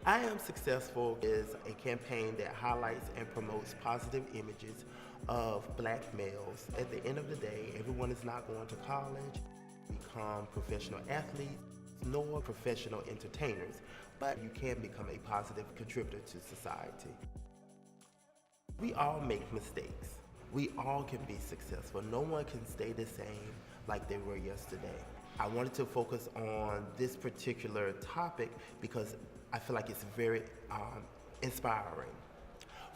I Am Successful is a campaign that highlights and promotes positive images of black males. At the end of the day, everyone is not going to college, become professional athletes, nor professional entertainers, but you can become a positive contributor to society. We all make mistakes. We all can be successful. No one can stay the same like they were yesterday. I wanted to focus on this particular topic because I feel like it's very inspiring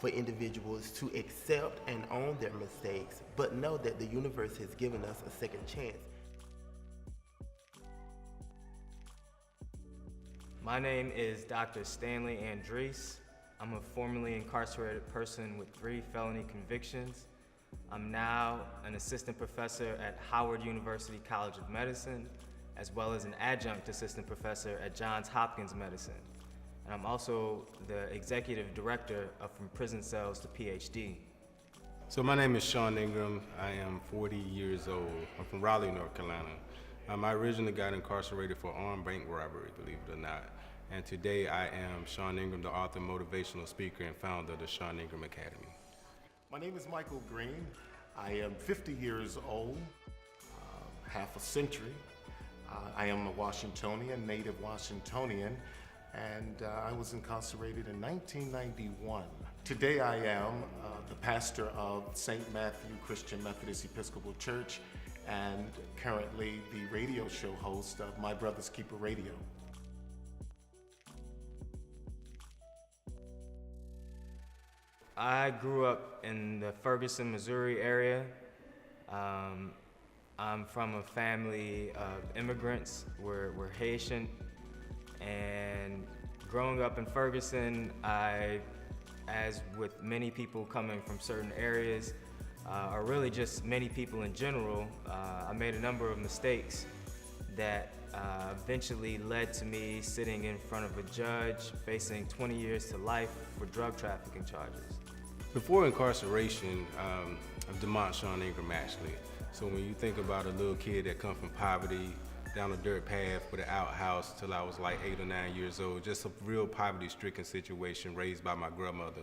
for individuals to accept and own their mistakes, but know that the universe has given us a second chance. My name is Dr. Stanley Andres. I'm a formerly incarcerated person with 3 felony convictions. I'm now an assistant professor at Howard University College of Medicine, as well as an adjunct assistant professor at Johns Hopkins Medicine. And I'm also the executive director of From Prison Cells to PhD. So my name is Sean Ingram. I am 40 years old. I'm from Raleigh, North Carolina. I originally got incarcerated for armed bank robbery, believe it or not. And today I am Sean Ingram, the author, motivational speaker, and founder of the Sean Ingram Academy. My name is Michael Green. I am 50 years old, half a century. I am a Washingtonian, native Washingtonian, and I was incarcerated in 1991. Today I am the pastor of St. Matthew Christian Methodist Episcopal Church and currently the radio show host of My Brother's Keeper Radio. I grew up in the Ferguson, Missouri area. I'm from a family of immigrants. We're Haitian. And growing up in Ferguson, as with many people coming from certain areas, or really just many people in general, I made a number of mistakes that eventually led to me sitting in front of a judge facing 20 years to life for drug trafficking charges. Before incarceration, I'm DeMont Sean Ingram, actually. So when you think about a little kid that come from poverty, down a dirt path with an outhouse till I was like 8 or 9 years old, just a real poverty-stricken situation raised by my grandmother.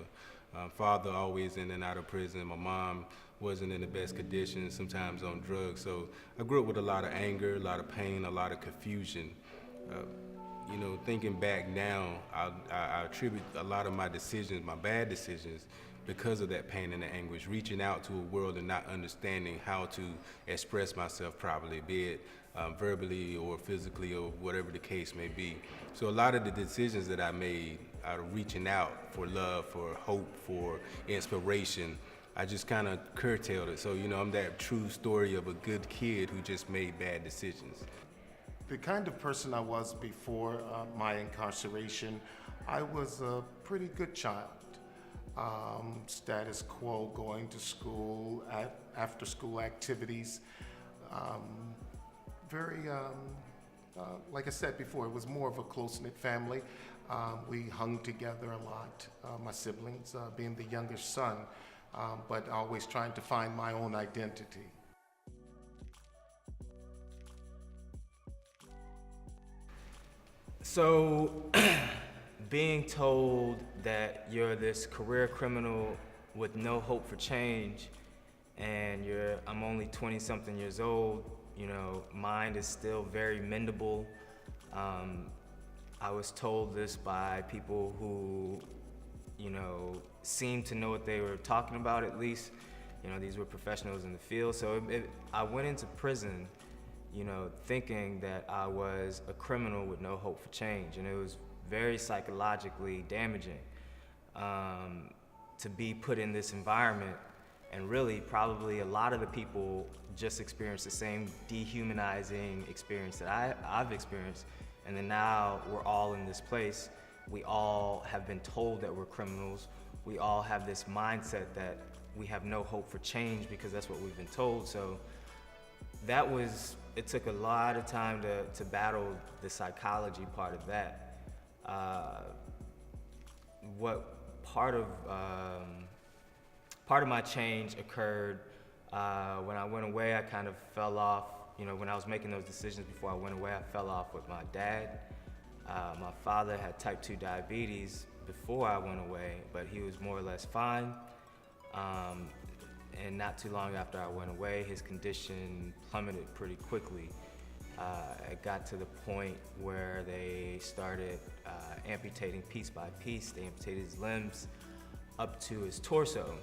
Father always in and out of prison. My mom wasn't in the best conditions, sometimes on drugs. So I grew up with a lot of anger, a lot of pain, a lot of confusion. You know, thinking back now, I attribute a lot of my decisions, my bad decisions, because of that pain and the anguish, reaching out to a world and not understanding how to express myself properly, be it verbally or physically or whatever the case may be. So a lot of the decisions that I made out of reaching out for love, for hope, for inspiration, I just kind of curtailed it. So, you know, I'm that true story of a good kid who just made bad decisions. The kind of person I was before my incarceration, I was a pretty good child. Status quo, going to school, after school activities. Like I said before, it was more of a close-knit family. We hung together a lot, my siblings, being the youngest son, but always trying to find my own identity. So, being told that you're this career criminal with no hope for change, and I'm only 20-something years old, you know, mind is still very mendable. I was told this by people who, you know, seemed to know what they were talking about at least. You know, these were professionals in the field. So I went into prison, you know, thinking that I was a criminal with no hope for change, and it was very psychologically damaging to be put in this environment. And really, probably a lot of the people just experienced the same dehumanizing experience that I've experienced. And then now we're all in this place. We all have been told that we're criminals. We all have this mindset that we have no hope for change because that's what we've been told. So it took a lot of time to battle the psychology part of that. Part of my change occurred when I went away. I kind of fell off, you know, when I was making those decisions before I went away, I fell off with my dad. My father had type 2 diabetes before I went away, but he was more or less fine. And not too long after I went away, his condition plummeted pretty quickly. It got to the point where they started amputating piece by piece. They amputated his limbs up to his torso.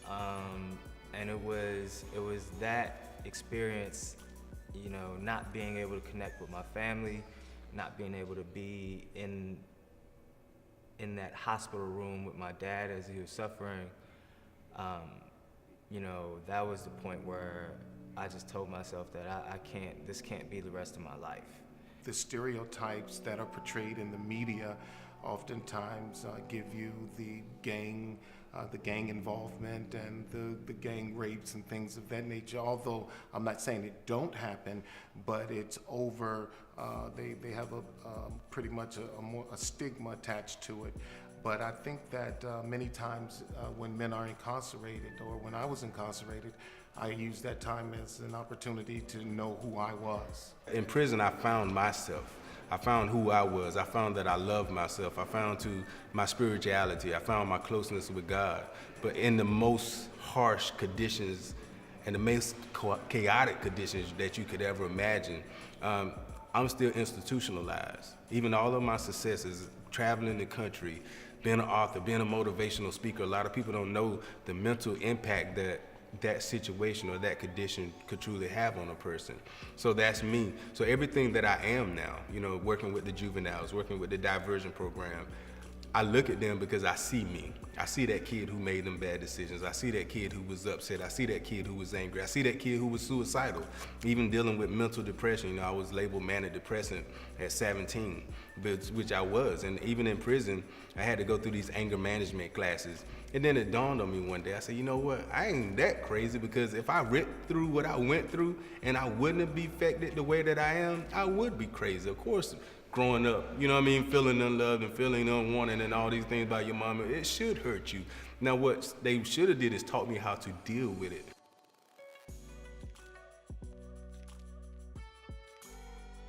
And it was that experience, you know, not being able to connect with my family, not being able to be in that hospital room with my dad as he was suffering. You know, that was the point where I just told myself that this can't be the rest of my life. The stereotypes that are portrayed in the media oftentimes give you the gang involvement and the gang rapes and things of that nature. Although I'm not saying it don't happen, but it's over. They have pretty much a stigma attached to it. But I think that many times when men are incarcerated, or when I was incarcerated, I used that time as an opportunity to know who I was. In prison, I found myself. I found who I was. I found that I loved myself. I found my spirituality. I found my closeness with God. But in the most harsh conditions and the most chaotic conditions that you could ever imagine, I'm still institutionalized. Even all of my successes, traveling the country, being an author, being a motivational speaker, a lot of people don't know the mental impact that situation or that condition could truly have on a person. So that's me. So everything that I am now, you know, working with the juveniles, working with the diversion program, I look at them because I see me. I see that kid who made them bad decisions. I see that kid who was upset. I see that kid who was angry. I see that kid who was suicidal. Even dealing with mental depression, you know, I was labeled manic depressant at 17, which I was. And even in prison, I had to go through these anger management classes. And then it dawned on me one day, I said, you know what, I ain't that crazy, because if I ripped through what I went through and I wouldn't be affected the way that I am, I would be crazy. Of course, growing up, you know what I mean, feeling unloved and feeling unwanted and all these things by your mama, it should hurt you. Now what they should have did is taught me how to deal with it.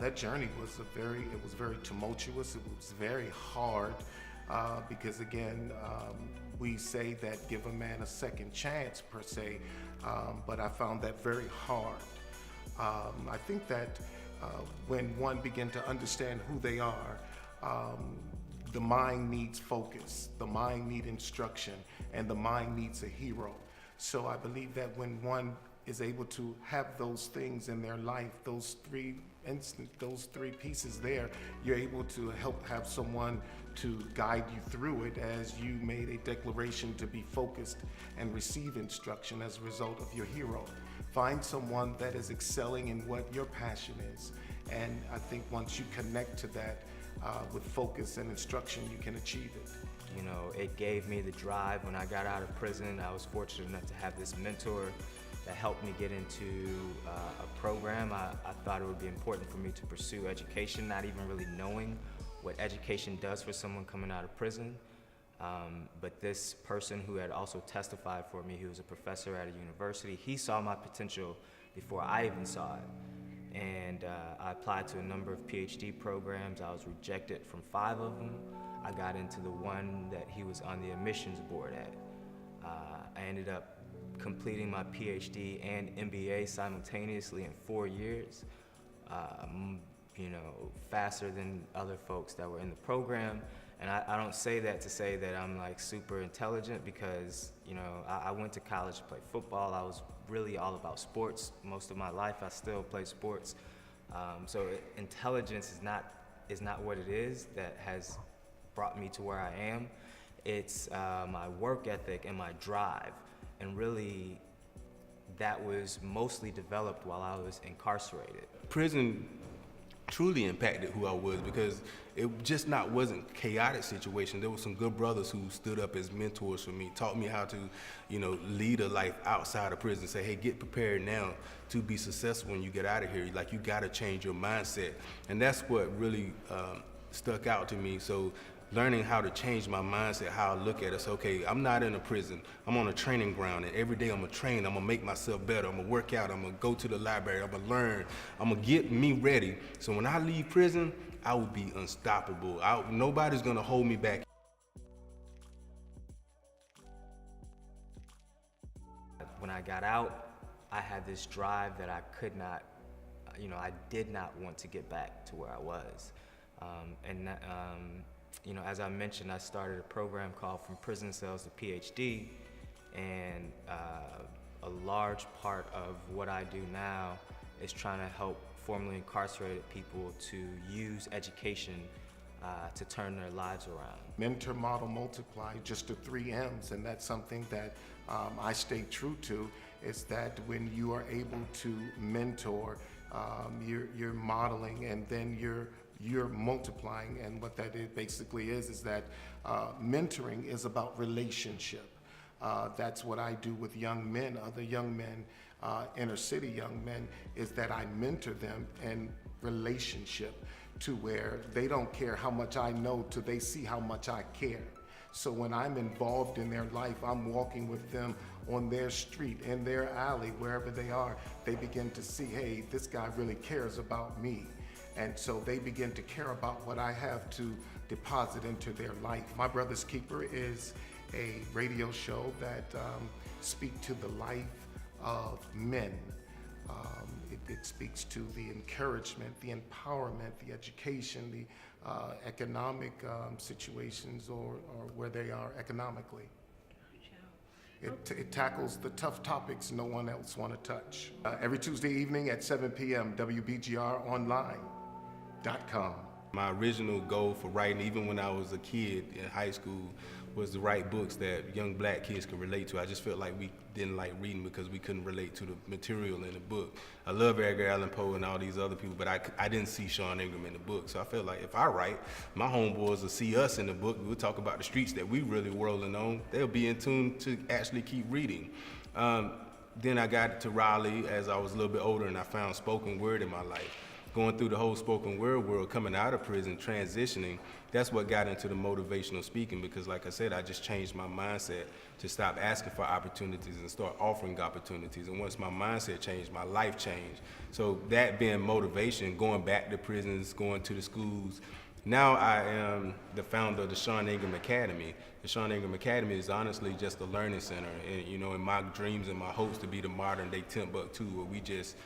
That journey was very tumultuous. It was very hard because again, we say that give a man a second chance per se, but I found that very hard. I think that when one begins to understand who they are, the mind needs focus, the mind needs instruction, and the mind needs a hero. So I believe that when one is able to have those things in their life, those three pieces there, you're able to help have someone to guide you through it as you made a declaration to be focused and receive instruction as a result of your hero. Find someone that is excelling in what your passion is. And I think once you connect to that with focus and instruction, you can achieve it. You know, it gave me the drive when I got out of prison. I was fortunate enough to have this mentor that helped me get into a program. I thought it would be important for me to pursue education, not even really knowing what education does for someone coming out of prison. But this person who had also testified for me, he was a professor at a university, he saw my potential before I even saw it. And I applied to a number of PhD programs. I was rejected from 5 of them. I got into the one that he was on the admissions board at. I ended up completing my PhD and MBA simultaneously in 4 years, you know, faster than other folks that were in the program. And I don't say that to say that I'm like super intelligent, because, you know, I went to college to play football. I was really all about sports most of my life. I still play sports. So intelligence is not what it is that has brought me to where I am. It's my work ethic and my drive. And really, that was mostly developed while I was incarcerated. Prison truly impacted who I was, because it just wasn't chaotic situation. There were some good brothers who stood up as mentors for me, taught me how to, you know, lead a life outside of prison. Say, hey, get prepared now to be successful when you get out of here. Like, you gotta change your mindset. And that's what really stuck out to me. So learning how to change my mindset, how I look at it. So, okay, I'm not in a prison. I'm on a training ground, and every day I'm gonna train. I'm gonna make myself better. I'm gonna work out. I'm gonna go to the library. I'm gonna learn. I'm gonna get me ready. So when I leave prison, I would be unstoppable. Nobody's gonna hold me back. When I got out, I had this drive that I could not, I did not want to get back to where I was. As I mentioned, I started a program called From Prison Cells to PhD, and a large part of what I do now is trying to help formerly incarcerated people to use education to turn their lives around. Mentor, model, multiply, just the 3 M's, and that's something that I stay true to, is that when you are able to mentor, you're modeling, and then you're multiplying. And what that basically is that mentoring is about relationship. That's what I do with young men, other young men, inner city young men, is that I mentor them in relationship, to where they don't care how much I know till they see how much I care. So when I'm involved in their life, I'm walking with them on their street, in their alley, wherever they are, they begin to see, hey, this guy really cares about me. And so they begin to care about what I have to deposit into their life. My Brother's Keeper is a radio show that speaks to the life of men. It speaks to the encouragement, the empowerment, the education, the economic situations, or where they are economically. It tackles the tough topics no one else want to touch. Every Tuesday evening at 7 p.m., WBGRonline.com. My original goal for writing, even when I was a kid in high school, was to write books that young black kids could relate to. I just felt like we didn't like reading because we couldn't relate to the material in the book. I love Edgar Allan Poe and all these other people, but I didn't see Sean Ingram in the book. So I felt like if I write, my homeboys will see us in the book. We'll talk about the streets that we really whirling on. They'll be in tune to actually keep reading. Then I got to Raleigh as I was a little bit older, and I found spoken word in my life. Going through the whole spoken word world, coming out of prison, transitioning, that's what got into the motivational speaking, because like I said, I just changed my mindset to stop asking for opportunities and start offering opportunities. And once my mindset changed, my life changed. So that being motivation, going back to prisons, going to the schools. Now I am the founder of the Sean Ingram Academy. The Sean Ingram Academy is honestly just a learning center. And in my dreams and my hopes to be the modern day Timbuktu, where we just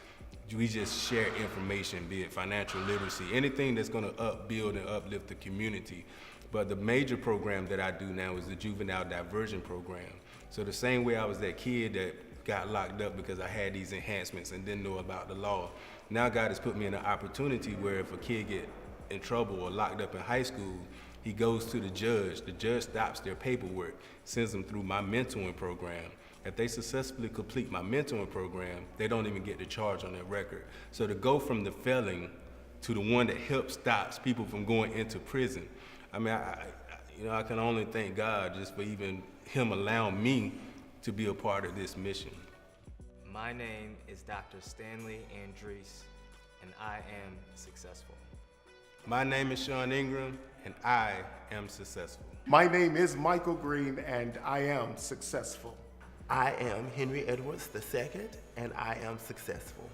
share information, be it financial literacy, anything that's going to upbuild and uplift the community. But the major program that I do now is the juvenile diversion program. So the same way I was that kid that got locked up because I had these enhancements and didn't know about the law, now God has put me in an opportunity where if a kid get in trouble or locked up in high school, he goes to the judge stops their paperwork, sends them through my mentoring program. If they successfully complete my mentoring program, they don't even get the charge on their record. So to go from the felon to the one that helps stops people from going into prison, I mean, I can only thank God just for even him allowing me to be a part of this mission. My name is Dr. Stanley Andrees, and I am successful. My name is Sean Ingram, and I am successful. My name is Michael Green, and I am successful. I am Henry Edwards II, and I am successful.